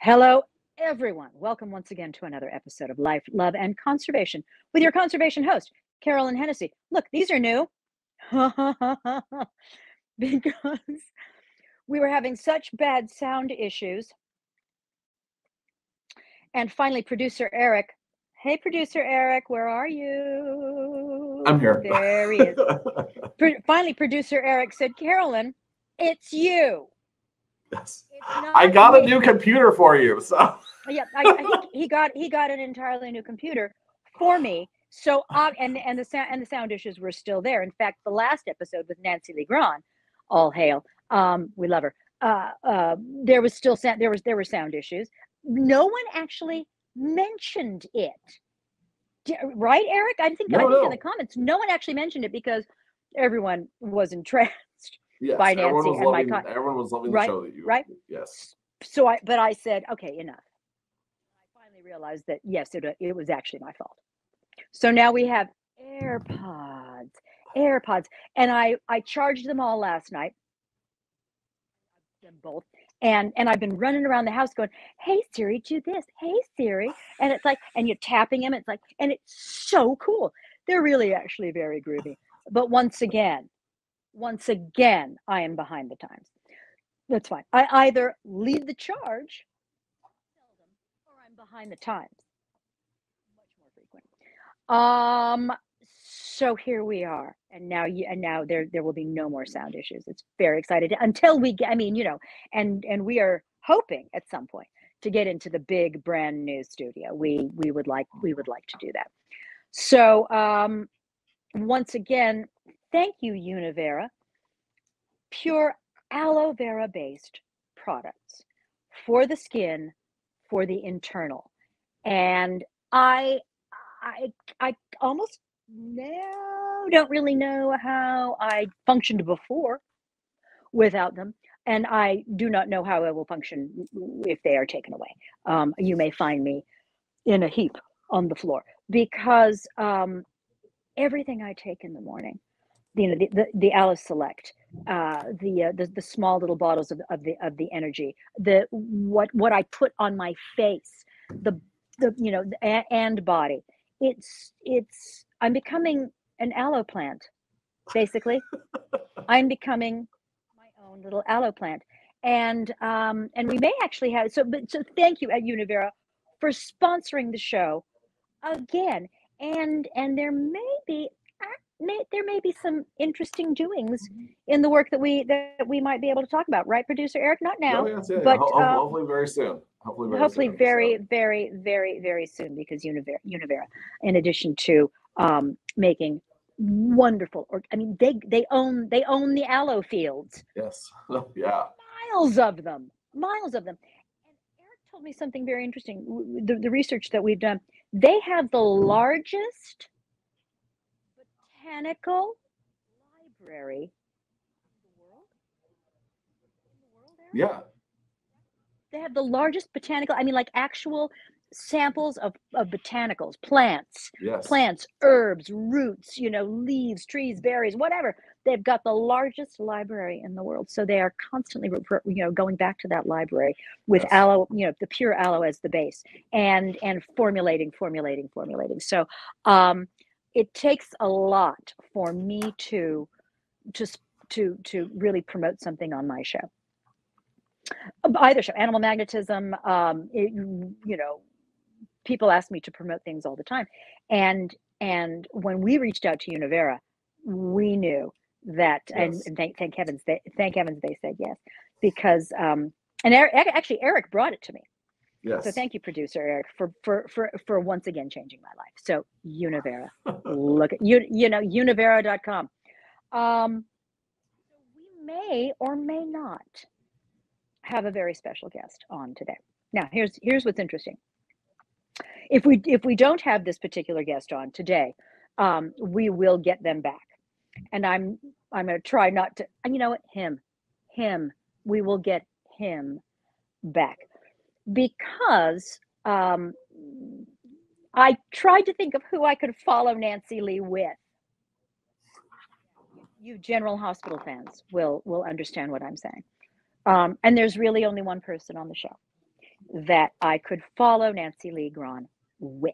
Hello, everyone. Welcome once again to another episode of Life, Love, and Conservation with your conservation host, Carolyn Hennesy. Look, these are new because we were having such bad sound issues. And finally, producer Eric. Hey, producer Eric, where are you? I'm here. There he is. Finally, producer Eric said, Carolyn, it's you. Yes. It's not I got me. a new computer for you. So Yeah, I think he got an entirely new computer for me. So and the sound issues were still there. In fact, the last episode with Nancy Lee Grahn, all hail, we love her. There was still there were sound issues. No one actually mentioned it, right, Eric? I think in the comments, no one actually mentioned it because everyone was entranced by Nancy and my everyone was loving the show that you right. Yes. So I said, okay, enough. I finally realized that yes, it was actually my fault. So now we have AirPods, and I charged them all last night, them both, and I've been running around the house going, hey Siri, do this, hey Siri, and it's like, and you're tapping them, it's like, and it's so cool. They're really actually very groovy. But once again, I am behind the times. That's fine. I either lead the charge or I'm behind the times. Much more frequent. So here we are, and now there will be no more sound issues. It's very exciting until we get, and we are hoping at some point to get into the big brand new studio. We would like to do that. So once again, thank you, Univera. Pure aloe vera based products for the skin, for the internal, and I almost now don't really know how I functioned before without them, and I do not know how I will function if they are taken away. You may find me in a heap on the floor because everything I take in the morning, the Aloe Select, the small little bottles of the energy, what I put on my face, the and body. It's I'm becoming an aloe plant, basically. I'm becoming my own little aloe plant, and we may actually have so thank you at Univera for sponsoring the show again, and there may be some interesting doings in the work that we might be able to talk about, right, producer Eric? Not now, but hopefully very soon. Hopefully very, very, very, very soon, because Univera, in addition to making wonderful, they own the aloe fields. Yes. Yeah. Miles of them. And Eric told me something very interesting. The research that we've done, they have the largest botanical library in the world. Eric? Yeah. They have the largest botanical, like actual samples of botanicals, plants, Yes. herbs, roots, leaves, trees, berries, whatever. They've got the largest library in the world. So they are constantly, going back to that library with aloe, the pure aloe as the base, and formulating. So it takes a lot for me to really promote something on my show. Either show, animal magnetism, people ask me to promote things all the time, and when we reached out to Univera, we knew that, and thank heavens they said yes, because and Eric brought it to me. Yes. So thank you, producer Eric, for once again changing my life. So Univera, look at univera.com. We may or may not have a very special guest on today. Now, here's what's interesting. If we don't have this particular guest on today, we will get them back, and I'm going to try not to. And you know what? Him. We will get him back, because I tried to think of who I could follow Nancy Lee with. You General Hospital fans will understand what I'm saying. And there's really only one person on the show. that I could follow Nancy Lee Grahn with.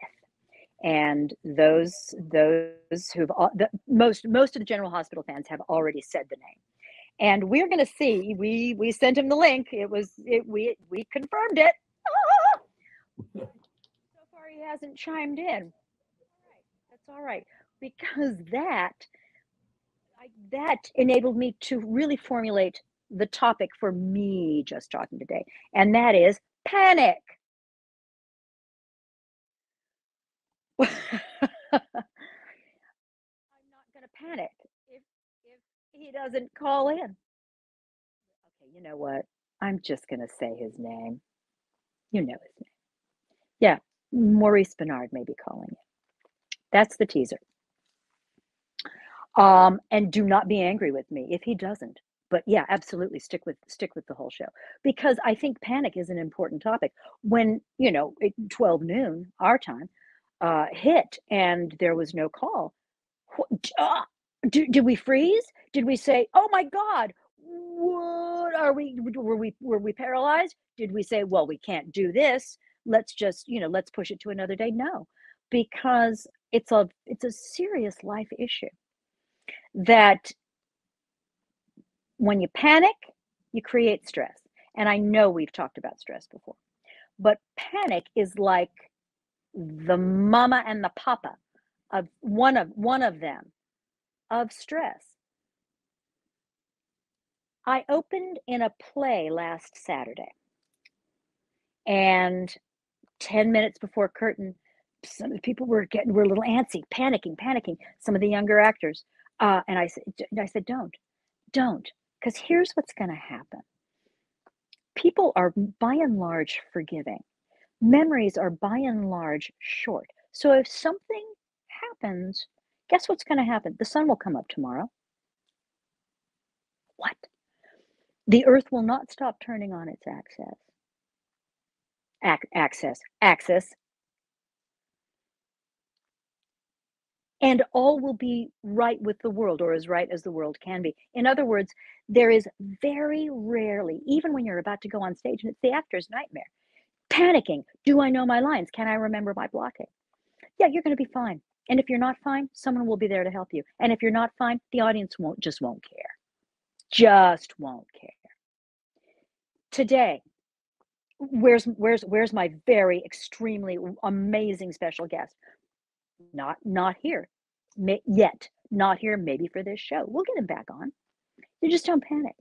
And those who've most of the General Hospital fans have already said the name. And we're going to see. We sent him the link. We confirmed it. So far, he hasn't chimed in. That's all right, because that enabled me to really formulate the topic for me just talking today, and that is panic. I'm not going to panic if he doesn't call in. Okay, you know what? I'm just going to say his name. You know his name. Yeah, Maurice Bernard may be calling in. That's the teaser. And do not be angry with me if he doesn't. But yeah, absolutely stick with the whole show, because I think panic is an important topic. When, 12 noon our time hit and there was no call, did we freeze? Did we say, oh my God, what are we, were we paralyzed? Did we say, well, we can't do this, let's just, let's push it to another day? No, because it's a serious life issue that when you panic, you create stress. And I know we've talked about stress before, but panic is like the mama and the papa of one of them of stress. I opened in a play last Saturday, and 10 minutes before curtain, some of the people were a little antsy, panicking, some of the younger actors. And I said, don't, because here's what's going to happen. People are by and large forgiving. Memories are by and large short. So if something happens, guess what's going to happen? The sun will come up tomorrow. What? The earth will not stop turning on its axis. And all will be right with the world, or as right as the world can be. In other words, there is very rarely, even when you're about to go on stage, and it's the actor's nightmare, panicking. Do I know my lines? Can I remember my blocking? Yeah, you're going to be fine. And if you're not fine, someone will be there to help you. And if you're not fine, the audience won't care. Just won't care. Today, where's my very extremely amazing special guest? Not here yet. Not here, maybe for this show. We'll get him back on. You just don't panic.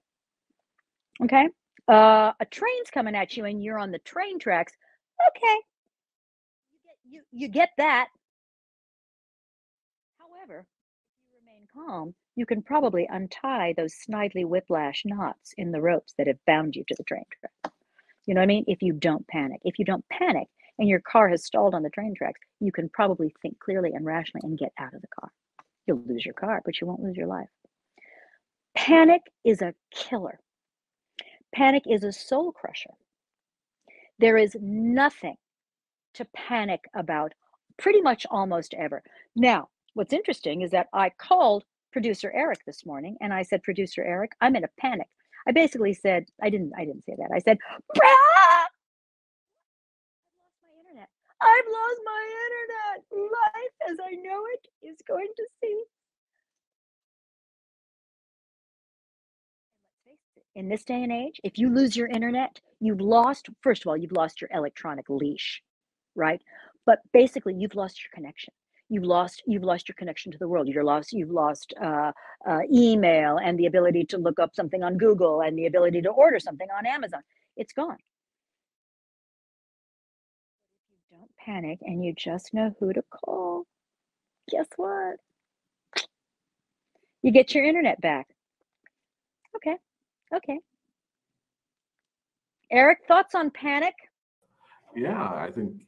Okay? A train's coming at you and you're on the train tracks. Okay. You get that. However, if you remain calm, you can probably untie those snidely whiplash knots in the ropes that have bound you to the train track. You know what I mean? If you don't panic. If you don't panic and your car has stalled on the train tracks, you can probably think clearly and rationally and get out of the car. You'll lose your car, but you won't lose your life. Panic is a killer. Panic is a soul crusher. There is nothing to panic about pretty much almost ever. Now, what's interesting is that I called producer Eric this morning and I said, producer Eric, I'm in a panic. I basically said, I didn't say that. I said, I've lost my internet. Life as I know it is going to cease. In this day and age, if you lose your internet, first of all, you've lost your electronic leash, right? But basically, you've lost your connection. You've lost your connection to the world. You've lost email and the ability to look up something on Google and the ability to order something on Amazon. It's gone. If you don't panic and you just know who to call, guess what? You get your internet back. Okay. Eric, thoughts on panic? Yeah, I think,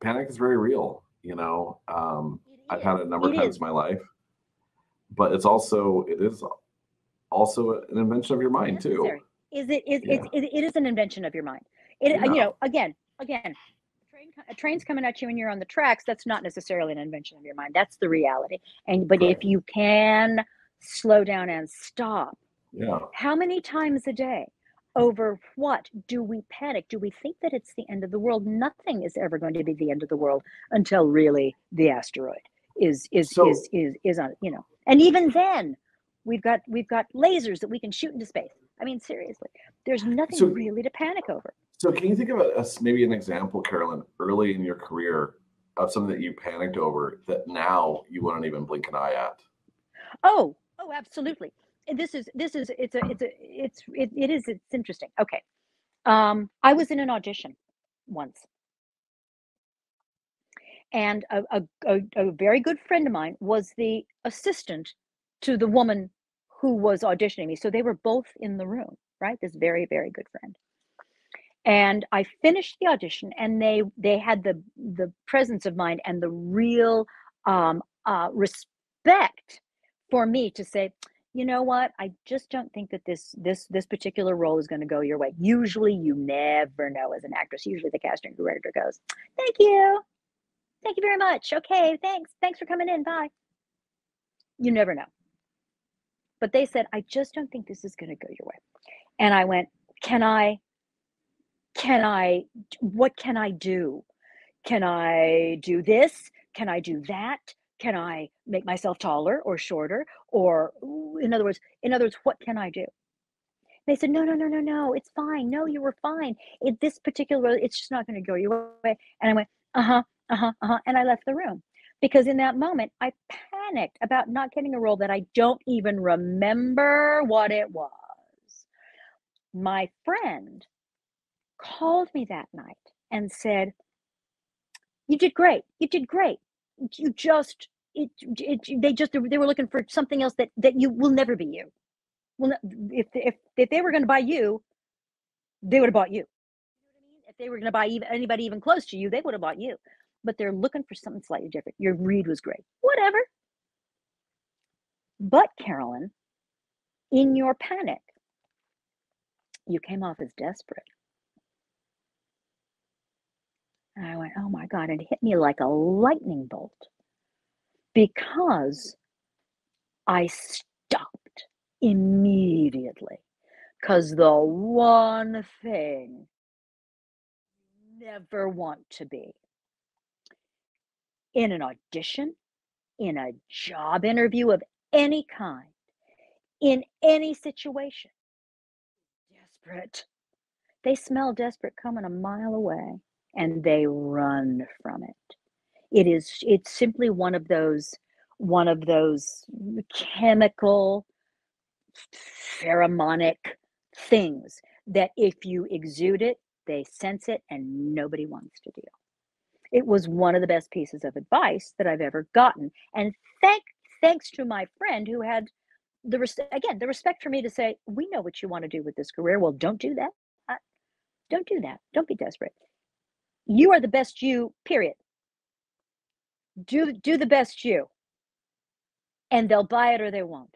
panic is very real. I've had it a number of times in my life, but it is also an invention of your mind too. It is an invention of your mind. Again, a train's coming at you and you're on the tracks. That's not necessarily an invention of your mind. That's the reality. But if you can slow down and stop, how many times a day? Over what do we panic? Do we think that it's the end of the world? Nothing is ever going to be the end of the world until really the asteroid is on, you know. And even then, we've got lasers that we can shoot into space. I mean, seriously, there's nothing really to panic over. So can you think of maybe an example, Carolyn, early in your career of something that you panicked over that now you wouldn't even blink an eye at? Oh, absolutely. It's interesting. Okay. I was in an audition once, and a very good friend of mine was the assistant to the woman who was auditioning me. So they were both in the room, right? This very, very good friend. And I finished the audition, and they had the presence of mind and the real respect for me to say, you know what, I just don't think that this particular role is going to go your way. Usually you never know as an actress. Usually the casting director goes, thank you very much, okay, thanks for coming in, bye. You never know. But they said, I just don't think this is going to go your way. And I went, what can I do? Can I do this? Can I do that? Can I make myself taller or shorter? Or in other words, what can I do? They said, no, it's fine. No, you were fine. This particular, it's just not going to go your way. And I went, and I left the room. Because in that moment, I panicked about not getting a role that I don't even remember what it was. My friend called me that night and said, you did great. You just, they were looking for something else that you will never be you. Well, if they were going to buy you, they would have bought you. If they were going to buy anybody even close to you, they would have bought you. But they're looking for something slightly different. Your read was great. Whatever. But Carolyn, in your panic, you came off as desperate. And I went, oh my God, it hit me like a lightning bolt. Because I stopped immediately. Because the one thing you never want to be in an audition, in a job interview of any kind, in any situation, desperate. They smell desperate coming a mile away and they run from it. It's simply one of those chemical, pheromonic things that if you exude it, they sense it and nobody wants to deal. It was one of the best pieces of advice that I've ever gotten. And thanks to my friend who had the respect for me to say, we know what you want to do with this career. Well, don't do that. Don't do that. Don't be desperate. You are the best you, period. Do the best you. And they'll buy it or they won't.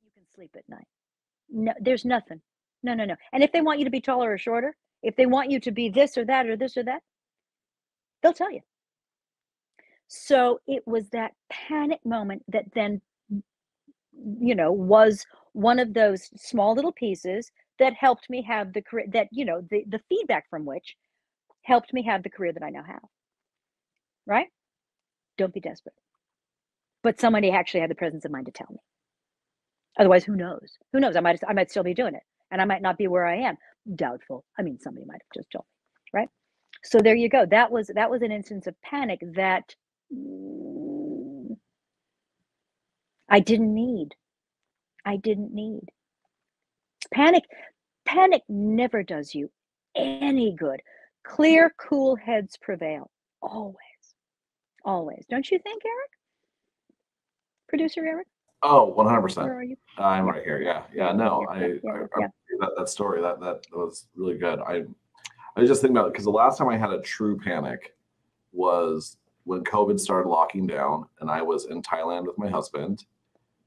You can sleep at night. No, there's nothing. No. And if they want you to be taller or shorter, if they want you to be this or that or this or that, they'll tell you. So it was that panic moment that then, was one of those small little pieces that helped me have the career that, the feedback from which helped me have the career that I now have. Right? Don't be desperate. But somebody actually had the presence of mind to tell me. Otherwise, who knows? Who knows? I might still be doing it, and I might not be where I am. Doubtful. I mean, somebody might have just told me, right? So there you go. That was an instance of panic that I didn't need. Panic never does you any good. Clear, cool heads prevail. Always. Don't you think, Eric? Producer Eric? Oh, 100%. Where are you? I'm right here. Yeah. No, that story that was really good. I was just thinking about it because the last time I had a true panic was when COVID started locking down, and I was in Thailand with my husband,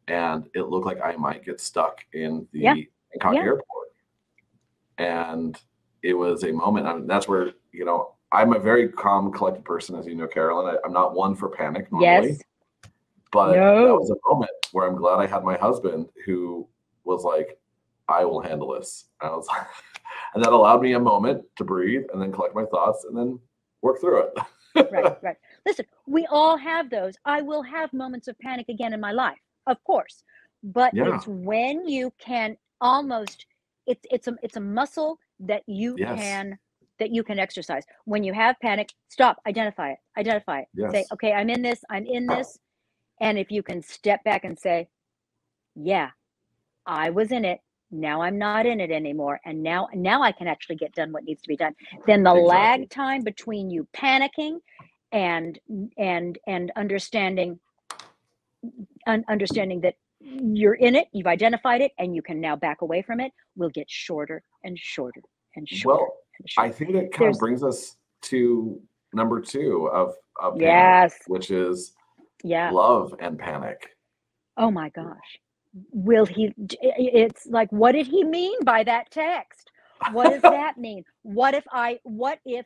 and it looked like I might get stuck in the Bangkok airport. And it was a moment. I mean, that's where I'm a very calm, collected person, as you know, Carolyn. I'm not one for panic normally. Yes. But that was a moment where I'm glad I had my husband who was like, I will handle this. And I was like, And that allowed me a moment to breathe and then collect my thoughts and then work through it. Right. Listen, we all have those. I will have moments of panic again in my life, of course. But it's when you can almost, it's a muscle that you can exercise. When you have panic, stop, identify it. Say, okay, I'm in this. And if you can step back and say, yeah, I was in it. Now I'm not in it anymore. And now I can actually get done what needs to be done. Then the lag time between you panicking and understanding that you're in it, you've identified it, and you can now back away from it, will get shorter and shorter and shorter. Well, and shorter. I think that kind of brings us to number 2 of panic, which is love and panic. Oh my gosh. Will he, it's like, what did he mean by that text? What does that mean? What if he's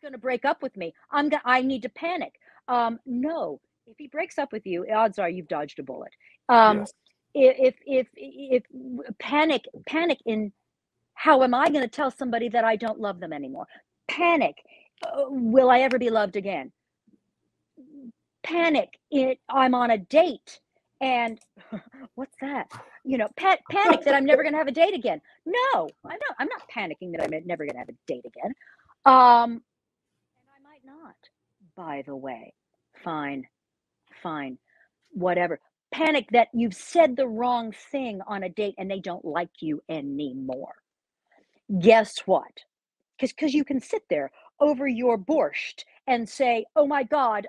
going to break up with me? I need to panic. No, if he breaks up with you, odds are you've dodged a bullet. If panic in, how am I going to tell somebody that I don't love them anymore? Panic. Will I ever be loved again? Panic. I'm on a date. And what's that? Panic that I'm never going to have a date again. No, I'm not panicking that I'm never going to have a date again. And I might not, by the way. Fine, whatever. Panic that you've said the wrong thing on a date and they don't like you anymore. Guess what? Because you can sit there over your borscht and say, oh my God,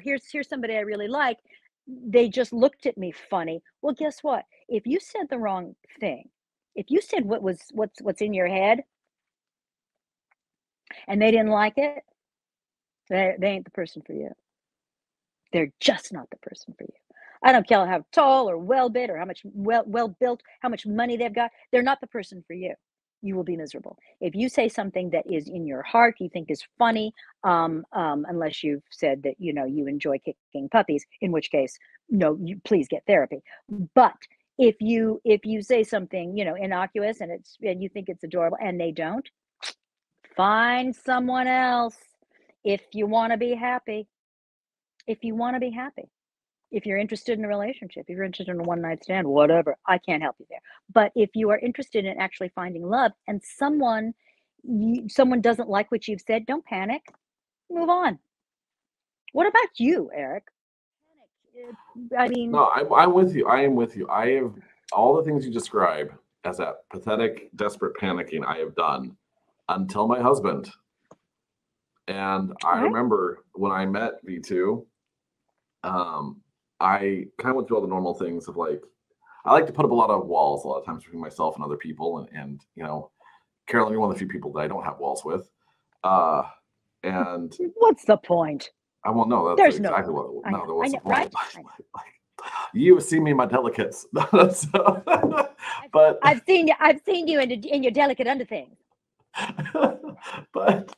here's somebody I really like. They just looked at me funny. Well, guess what? If you said the wrong thing, if you said what's in your head and they didn't like it, they ain't the person for you. They're just not the person for you. I don't care how tall or well-built or how much well-built, how much money they've got. They're not the person for you. You will be miserable. If you say something that is in your heart, you think is funny, unless you've said that, you enjoy kicking puppies, in which case, no, you please get therapy. But if you say something, innocuous and you think it's adorable and they don't, find someone else if you want to be happy. If you're interested in a relationship, if you're interested in a one-night stand, whatever, I can't help you there. But if you are interested in actually finding love and someone doesn't like what you've said, don't panic. Move on. What about you, Eric? I mean, no, I'm with you. I am with you. I have all the things you describe as that pathetic, desperate panicking I have done until my husband. And I remember when I met V2, I kind of went through all the normal things of like, I like to put up a lot of walls a lot of times between myself and other people. And Carolyn, you're one of the few people that I don't have walls with. And what's the point? Well, no, that's There's exactly no, what. No, there wasn't. Right? You've seen me in my delicates, but I've seen you in your delicate underthings. but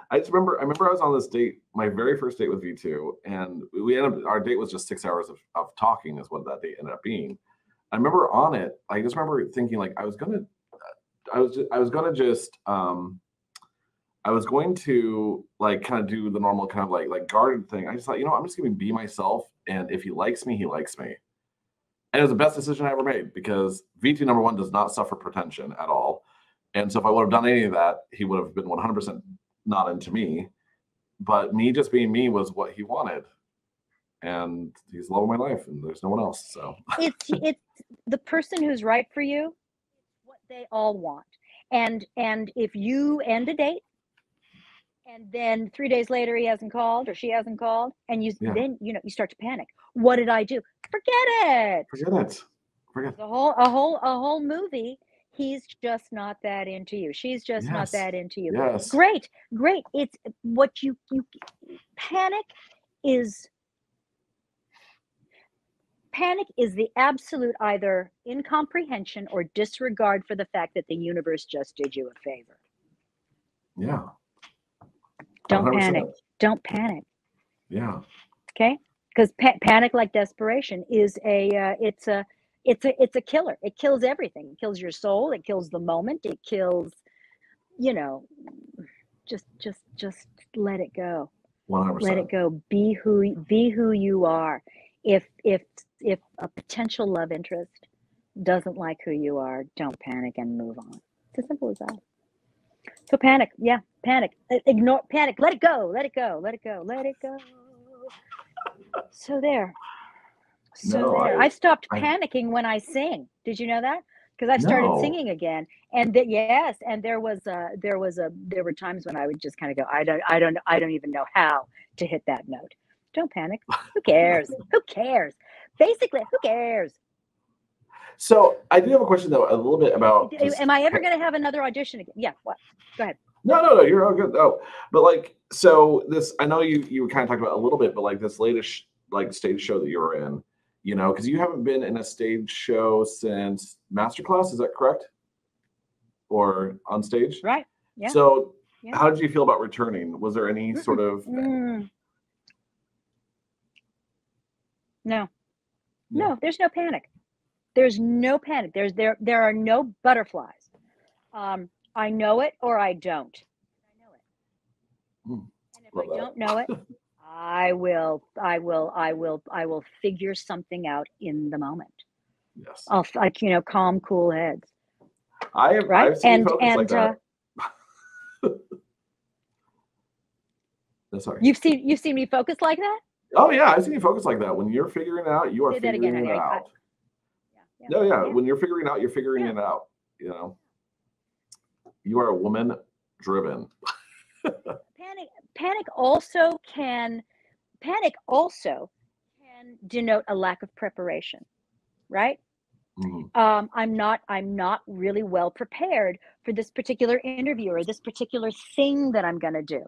I remember I was on this date, my very first date with V2, and we ended up, our date was just 6 hours of talking is what that date ended up being. I remember on it, I just remember thinking like I was going to like kind of do the normal kind of like guarded thing. I just thought, I'm just going to be myself, and if he likes me, he likes me. And it was the best decision I ever made because V2 number 1 does not suffer pretension at all. And so if I would have done any of that, he would have been 100% not into me. But me just being me was what he wanted. And he's the love of my life, and there's no one else. So it's the person who's right for you, what they all want. And if you end a date and then 3 days later he hasn't called or she hasn't called, and then you start to panic. What did I do? Forget it. A whole movie. He's just not that into you. She's just not that into you. Yes. Great. It's what you panic is the absolute either incomprehension or disregard for the fact that the universe just did you a favor. Yeah. Don't panic. Yeah. Okay? Because panic, like desperation, is it's a killer. It kills everything. It kills your soul. It kills the moment. It kills, you know, just let it go. 100%. Let it go. Be who you are. If a potential love interest doesn't like who you are, don't panic and move on. It's as simple as that. So panic, yeah, panic. Ignore panic. Let it go. Let it go. Let it go. Let it go. So there. I stopped panicking when I sing. Did you know that? Because I started singing again, and yes, and there were times when I would just kind of go, I don't even know how to hit that note. Don't panic. Who cares? Who cares? Basically, who cares? So I do have a question though, a little bit about. Am I ever going to have another audition again? Yeah. What? Go ahead. No, you're all good. Oh, but like, so this, I know you kind of talked about a little bit, but like this latest like stage show that you were in, you know, because you haven't been in a stage show since Masterclass, is that correct? Or on stage? Right. Yeah. So how did you feel about returning? Was there any sort of No, there's no panic. There's no panic. There are no butterflies. I know it or I don't. I know it. And if I don't know it, I will figure something out in the moment. Yes. I'll calm, cool heads. I've seen folks like that. Sorry. You've seen me focus like that? Oh yeah, I've seen you focus like that. When you're figuring it out, you are figuring it out. When you're figuring out, you're figuring it out. You know, you are a woman driven. Panic also can denote a lack of preparation, right? Mm-hmm. I'm not really well prepared for this particular interview or this particular thing that I'm going to do.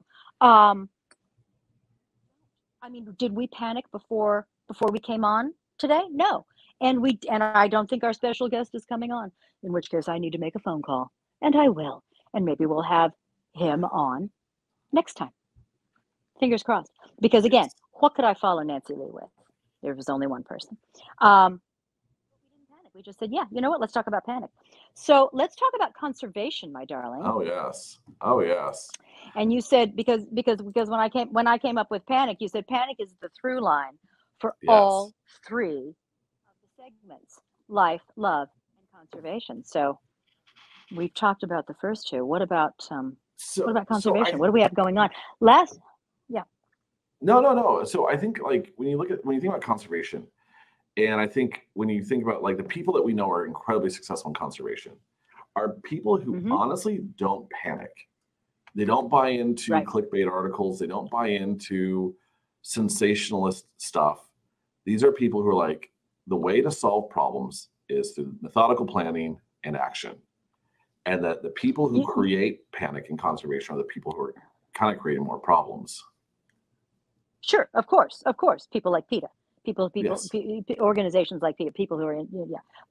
I mean, did we panic before we came on today? No. And I don't think our special guest is coming on, in which case I need to make a phone call, and I will. And maybe we'll have him on next time. Fingers crossed. Because again, what could I follow Nancy Lee with? There was only one person. We didn't panic. We just said, yeah, you know what? Let's talk about panic. So let's talk about conservation, my darling. Oh yes. And you said because when I came up with panic, you said panic is the through line for all three of the segments: life, love, and conservation. So we've talked about the first two. What about conservation? What do we have going on? No. So I think like when you think about conservation, and I think when you think about like the people that we know are incredibly successful in conservation, are people who honestly don't panic. They don't buy into clickbait articles. They don't buy into sensationalist stuff. These are people who are like, the way to solve problems is through methodical planning and action. And that the people who create panic and conservation are the people who are kind of creating more problems. Sure, of course. People like PETA. Organizations like PETA, people who are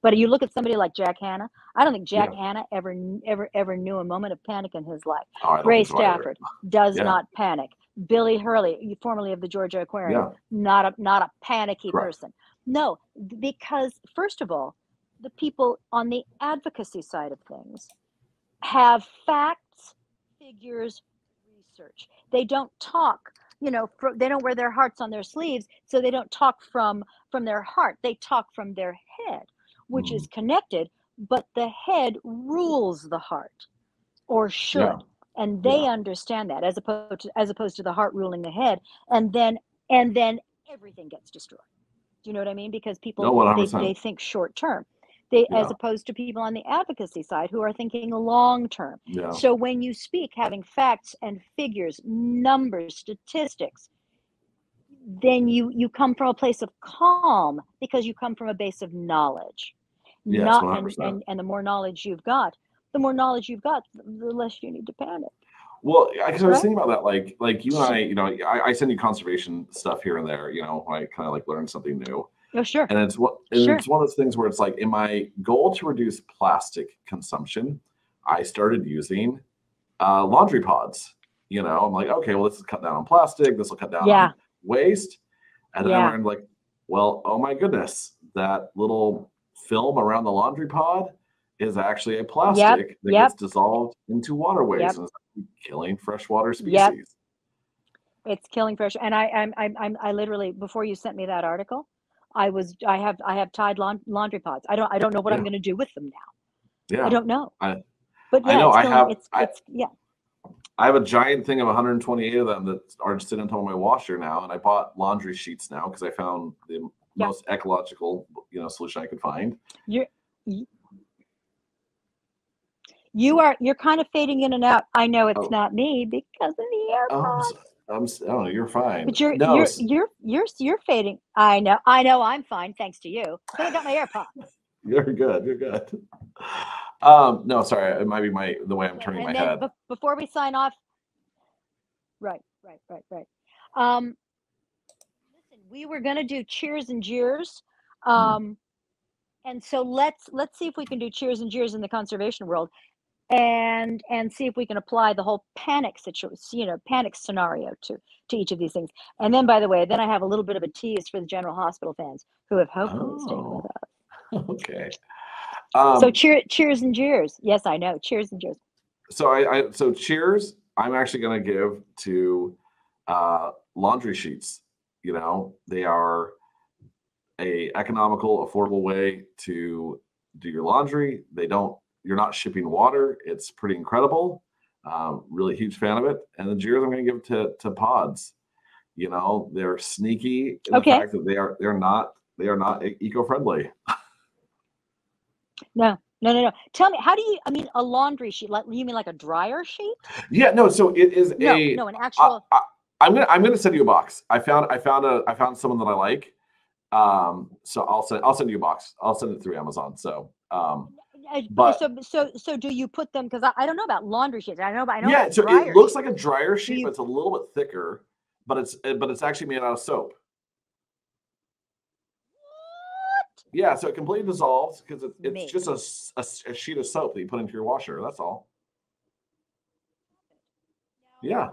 But you look at somebody like Jack Hanna. I don't think Jack Hanna ever knew a moment of panic in his life. Ray Stafford does not panic. Billy Hurley, formerly of the Georgia Aquarium, not a panicky person. No, because first of all, the people on the advocacy side of things have facts, figures, research. They don't talk. They don't wear their hearts on their sleeves, so they don't talk from their heart. They talk from their head, which is connected, but the head rules the heart, or should, and they understand that, as opposed to the heart ruling the head, and then everything gets destroyed. Do you know what I mean? Because people they think short term. As opposed to people on the advocacy side who are thinking long term. Yeah. So when you speak, having facts and figures, numbers, statistics, then you come from a place of calm because you come from a base of knowledge. Yes, 100%. And the more knowledge you've got, the less you need to panic. Well, because I was thinking about that, like you and I send you conservation stuff here and there, I kind of like learn something new. Oh, sure. And it's one of those things where it's like, in my goal to reduce plastic consumption, I started using laundry pods. I'm like, okay, well, this is cut down on plastic. This will cut down on waste. And then I learned like, well, oh my goodness, that little film around the laundry pod is actually a plastic that gets dissolved into waterways and is killing freshwater species. It's killing fresh. And I literally, before you sent me that article, I have tied laundry pods. I don't know what I'm going to do with them now. Yeah, I don't know. But yeah, I know I have a giant thing of 128 of them that are sitting on top of my washer now, and I bought laundry sheets now because I found the most ecological, solution I could find. You're kind of fading in and out. I know it's not me because of the AirPods. You're fine. But you're fading. I know I'm fine thanks to you. But I got my AirPods. You're good. No, sorry, it might be the way I'm turning my head. Before we sign off, right. Listen, we were gonna do cheers and jeers, and so let's see if we can do cheers and jeers in the conservation world, and see if we can apply the whole panic situation, panic scenario to each of these things. And then, by the way, I have a little bit of a tease for the General Hospital fans who have hopefully stayed with us. Okay. So cheers and jeers. Yes, I know. Cheers and jeers. So cheers, I'm actually going to give to laundry sheets. They are a economical, affordable way to do your laundry. You're not shipping water. It's pretty incredible. Really huge fan of it. And the jeers I'm going to give to pods. They're sneaky in the fact that they're not eco-friendly. No. Tell me, how do you? I mean, a laundry sheet? Like you mean like a dryer sheet? Yeah, no. So it is an actual. I'm gonna send you a box. I found someone that I like. So I'll send you a box. I'll send it through Amazon. So but so do you put them? Because I don't know about laundry sheets. I know. Yeah. So it looks like a dryer sheet, but it's a little bit thicker. But it's actually made out of soap. Yeah, so it completely dissolves because it's just a sheet of soap that you put into your washer. That's all. Yeah.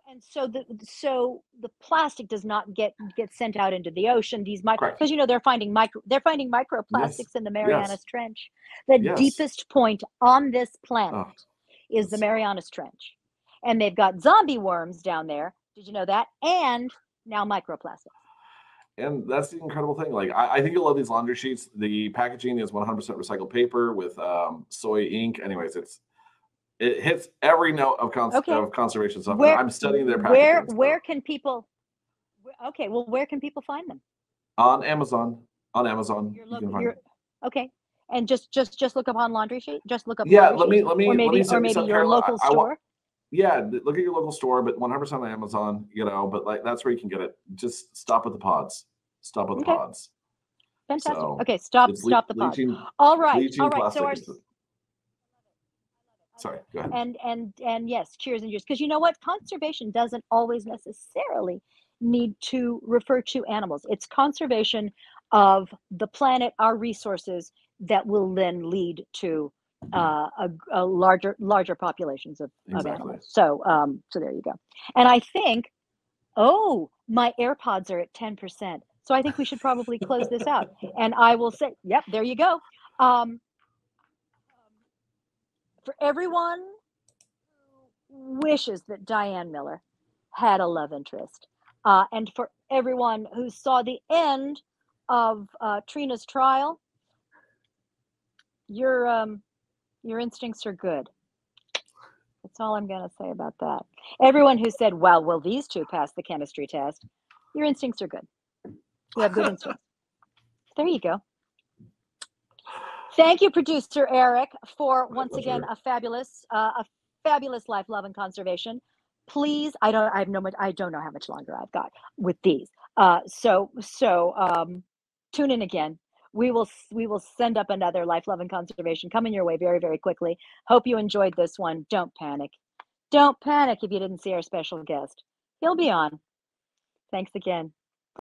And so the plastic does not get sent out into the ocean. These because they're finding microplastics in the Marianas Trench. The deepest point on this planet is the Marianas Trench, and they've got zombie worms down there. Did you know that? And now microplastics. And that's the incredible thing. Like, I think you'll love these laundry sheets. The packaging is 100% recycled paper with soy ink. Anyways, it hits every note of conservation stuff. I'm studying their packaging. Where can people? Okay, well, where can people find them? On Amazon. Okay, and just look up on laundry sheet. Just look up. Let me maybe your local store. Look at your local store, but 100% on Amazon. But that's where you can get it. Just stop at the pods. Stop at the pods. Fantastic. Okay, stop the pods. All right. So sorry, go ahead. And yes, cheers and jeers. Because you know what? Conservation doesn't always necessarily need to refer to animals. It's conservation of the planet, our resources, that will then lead to a larger populations of animals. So there you go. And I think, my AirPods are at 10%. So I think we should probably close this out. And I will say, yep, there you go. For everyone who wishes that Diane Miller had a love interest, and for everyone who saw the end of Trina's trial, your instincts are good. That's all I'm going to say about that. Everyone who said, well, will these two pass the chemistry test? Your instincts are good. You have good instincts. There you go. Thank you, Producer Eric, for once again a fabulous life, love, and conservation. Please, I don't know how much longer I've got with these. So tune in again. We will send up another life, love, and conservation coming your way very, very quickly. Hope you enjoyed this one. Don't panic. Don't panic if you didn't see our special guest. He'll be on. Thanks again.